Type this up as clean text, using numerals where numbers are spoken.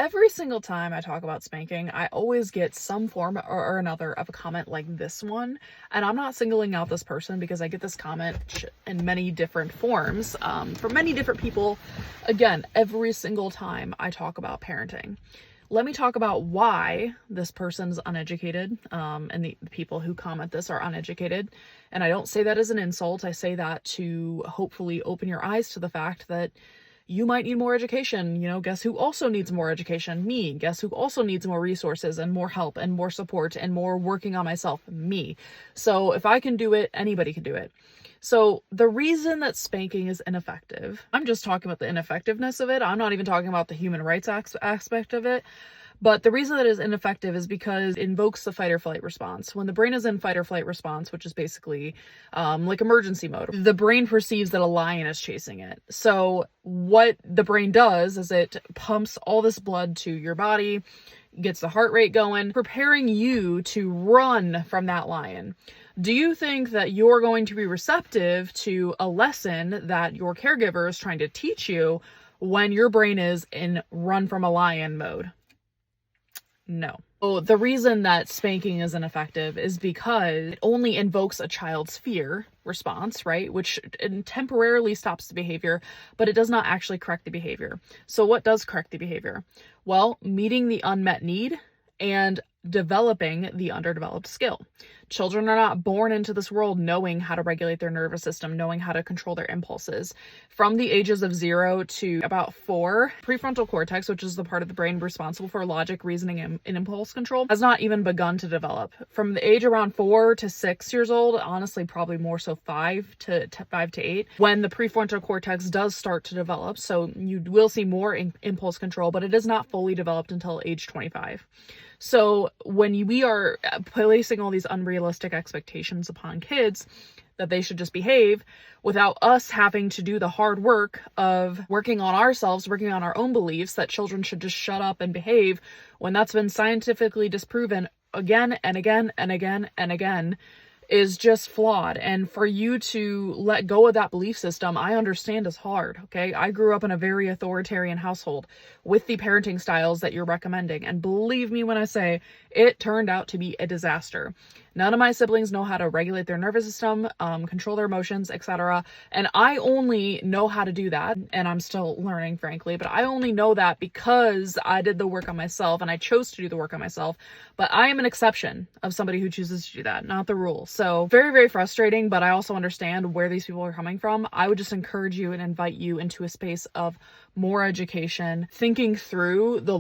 Every single time I talk about spanking, I always get some form or another of a comment like this one. And I'm not singling out this person because I get this comment in many different forms from many different people. Again, every single time I talk about parenting. Let me talk about why this person's uneducated, and the people who comment this are uneducated. And I don't say that as an insult. I say that to hopefully open your eyes to the fact that you might need more education. Guess who also needs more education? Me. Guess who also needs more resources and more help and more support and more working on myself? Me. So if I can do it, anybody can do it. So the reason that spanking is ineffective, I'm just talking about the ineffectiveness of it. I'm not even talking about the human rights aspect of it. But the reason that it is ineffective is because it invokes the fight or flight response. When the brain is in fight or flight response, which is basically like emergency mode, the brain perceives that a lion is chasing it. So what the brain does is it pumps all this blood to your body, gets the heart rate going, preparing you to run from that lion. Do you think that you're going to be receptive to a lesson that your caregiver is trying to teach you when your brain is in run from a lion mode? No. So the reason that spanking is ineffective is because it only invokes a child's fear response, right? Which temporarily stops the behavior, but it does not actually correct the behavior. So what does correct the behavior? Well, meeting the unmet need and developing the underdeveloped skill. Children are not born into this world knowing how to regulate their nervous system, knowing how to control their impulses. From the ages of 0 to about 4, prefrontal cortex, which is the part of the brain responsible for logic, reasoning, and impulse control, has not even begun to develop. From the age around 4 to 6 years old, honestly, probably more so 5 to 8, when the prefrontal cortex does start to develop. So you will see more impulse control, but it is not fully developed until age 25. So when we are placing all these unrealistic expectations upon kids that they should just behave without us having to do the hard work of working on ourselves, working on our own beliefs that children should just shut up and behave, when that's been scientifically disproven again and again and again and again, is just flawed. And for you to let go of that belief system, I understand is hard, okay? I grew up in a very authoritarian household with the parenting styles that you're recommending. And believe me when I say it turned out to be a disaster. None of my siblings know how to regulate their nervous system, control their emotions, etc. And I only know how to do that, and I'm still learning, frankly, but I only know that because I did the work on myself and I chose to do the work on myself. But I am an exception of somebody who chooses to do that, not the rule. So very, very frustrating, but I also understand where these people are coming from. I would just encourage you and invite you into a space of more education, thinking through the